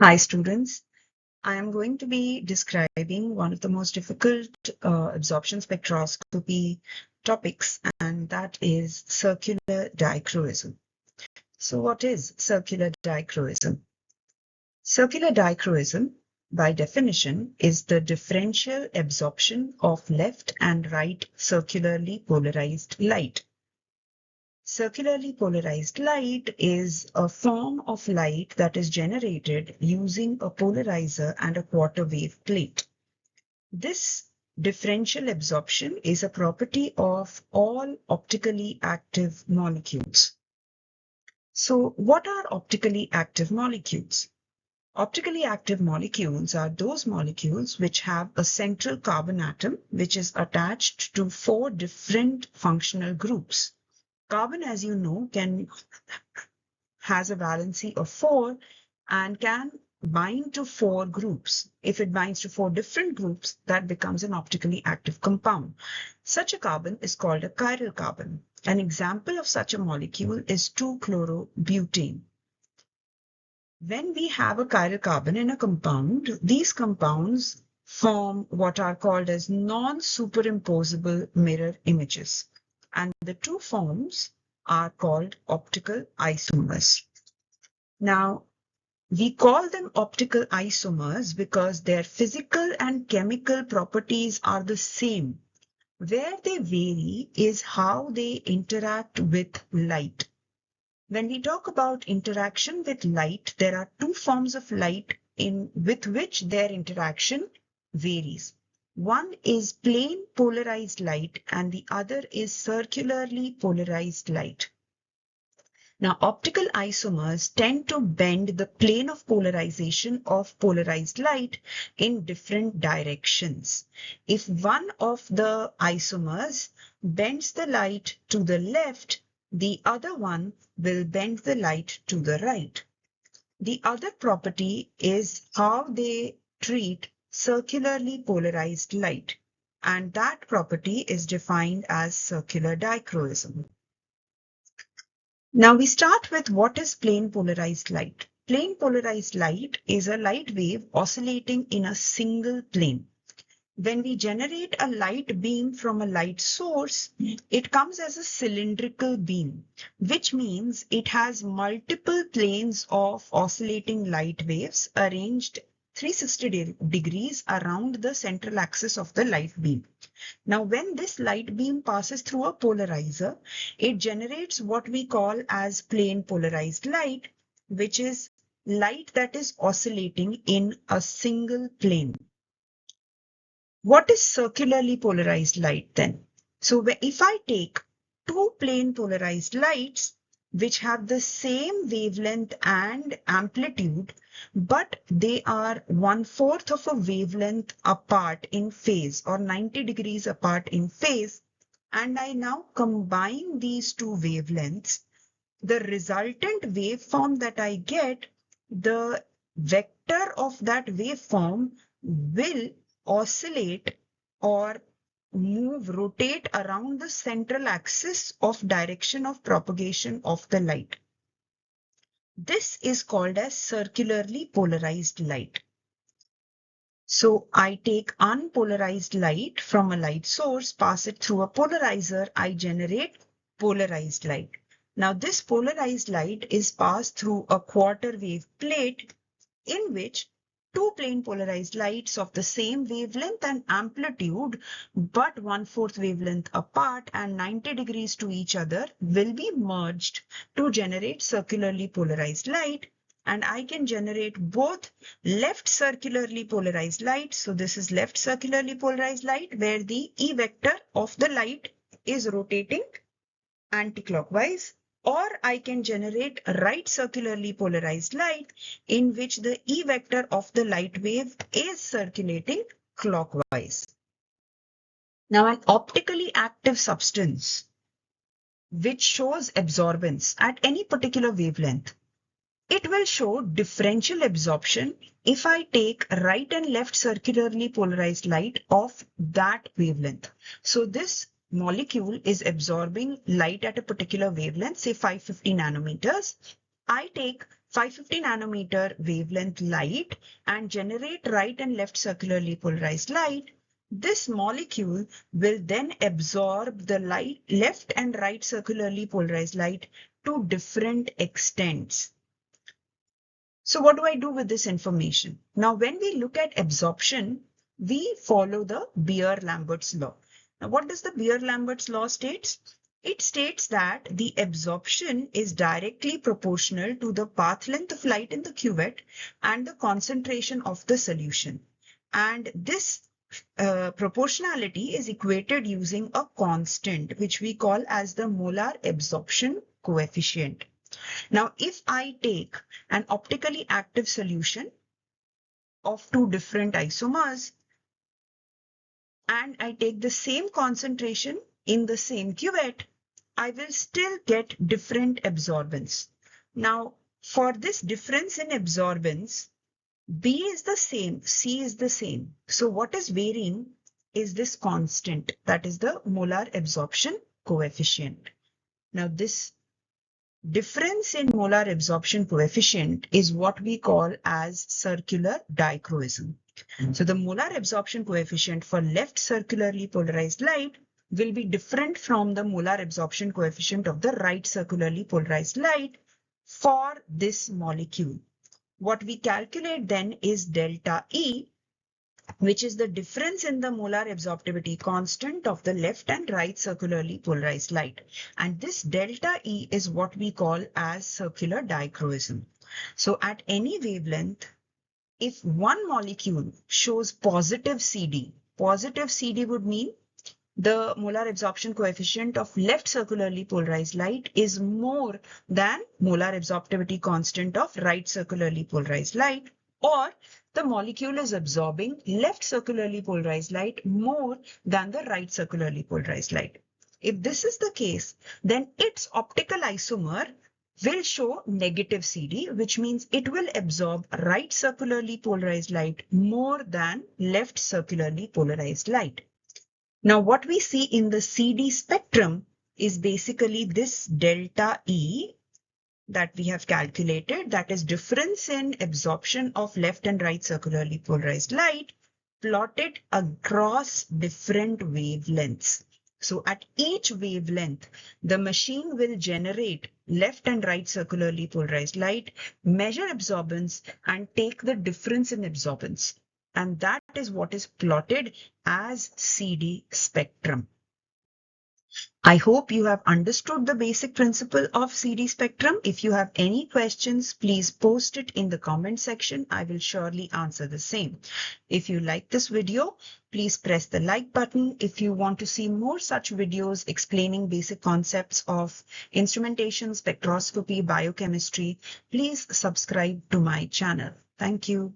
Hi students, I am going to be describing one of the most difficult absorption spectroscopy topics, and that is circular dichroism. So what is circular dichroism? Circular dichroism, by definition, is the differential absorption of left and right circularly polarized light. Circularly polarized light is a form of light that is generated using a polarizer and a quarter wave plate. This differential absorption is a property of all optically active molecules. So, what are optically active molecules? Optically active molecules are those molecules which have a central carbon atom which is attached to 4 different functional groups. Carbon, as you know, has a valency of 4 and can bind to 4 groups. If it binds to 4 different groups, that becomes an optically active compound. Such a carbon is called a chiral carbon. An example of such a molecule is 2-chlorobutane. When we have a chiral carbon in a compound, these compounds form what are called as non-superimposable mirror images. And the two forms are called optical isomers. Now, we call them optical isomers because their physical and chemical properties are the same. Where they vary is how they interact with light. When we talk about interaction with light, there are two forms of light with which their interaction varies. One is plane polarized light and the other is circularly polarized light. Now, optical isomers tend to bend the plane of polarization of polarized light in different directions. If one of the isomers bends the light to the left, the other one will bend the light to the right. The other property is how they treat circularly polarized light, and that property is defined as circular dichroism. Now we start with what is plane polarized light. Plane polarized light is a light wave oscillating in a single plane. When we generate a light beam from a light source, it comes as a cylindrical beam, which means it has multiple planes of oscillating light waves arranged 360 degrees around the central axis of the light beam. Now, when this light beam passes through a polarizer, it generates what we call as plane polarized light, which is light that is oscillating in a single plane. What is circularly polarized light then? So if I take two plane polarized lights, which have the same wavelength and amplitude, but they are 1/4 of a wavelength apart in phase or 90 degrees apart in phase, and I now combine these two wavelengths, the resultant waveform that I get, the vector of that waveform will oscillate or rotate around the central axis of direction of propagation of the light. This is called as circularly polarized light. So I take unpolarized light from a light source, pass it through a polarizer, I generate polarized light. Now this polarized light is passed through a quarter wave plate in which two plane polarized lights of the same wavelength and amplitude but 1/4 wavelength apart and 90 degrees to each other will be merged to generate circularly polarized light, and I can generate both left circularly polarized light. So this is left circularly polarized light where the E vector of the light is rotating anticlockwise, or I can generate right circularly polarized light in which the E vector of the light wave is circulating clockwise. Now, an optically active substance which shows absorbance at any particular wavelength, it will show differential absorption if I take right and left circularly polarized light of that wavelength. So this molecule is absorbing light at a particular wavelength, say 550 nanometers. I take 550 nanometer wavelength light and generate right and left circularly polarized light, this molecule will then absorb the light, left and right circularly polarized light to different extents. So what do I do with this information? Now, when we look at absorption, we follow the Beer-Lambert's law. Now, what does the Beer-Lambert's law states? It states that the absorption is directly proportional to the path length of light in the cuvette and the concentration of the solution. And this proportionality is equated using a constant, which we call as the molar absorption coefficient. Now, if I take an optically active solution of two different isomers and I take the same concentration in the same cuvette, I will still get different absorbance. Now, for this difference in absorbance, B is the same, C is the same. So what is varying is this constant, that is the molar absorption coefficient. Now, this difference in molar absorption coefficient is what we call as circular dichroism. So the molar absorption coefficient for left circularly polarized light will be different from the molar absorption coefficient of the right circularly polarized light for this molecule. What we calculate then is delta E, which is the difference in the molar absorptivity constant of the left and right circularly polarized light. And this delta E is what we call as circular dichroism. So at any wavelength, if one molecule shows positive CD would mean the molar absorption coefficient of left circularly polarized light is more than molar absorptivity constant of right circularly polarized light, or the molecule is absorbing left circularly polarized light more than the right circularly polarized light. If this is the case, then its optical isomer will show negative CD, which means it will absorb right circularly polarized light more than left circularly polarized light. Now, what we see in the CD spectrum is basically this delta E that we have calculated, that is difference in absorption of left and right circularly polarized light plotted across different wavelengths. So at each wavelength, the machine will generate left and right circularly polarized light, measure absorbance, and take the difference in absorbance. And that is what is plotted as CD spectrum. I hope you have understood the basic principle of CD spectrum. If you have any questions, please post it in the comment section. I will surely answer the same. If you like this video, please press the like button. If you want to see more such videos explaining basic concepts of instrumentation, spectroscopy, biochemistry, please subscribe to my channel. Thank you.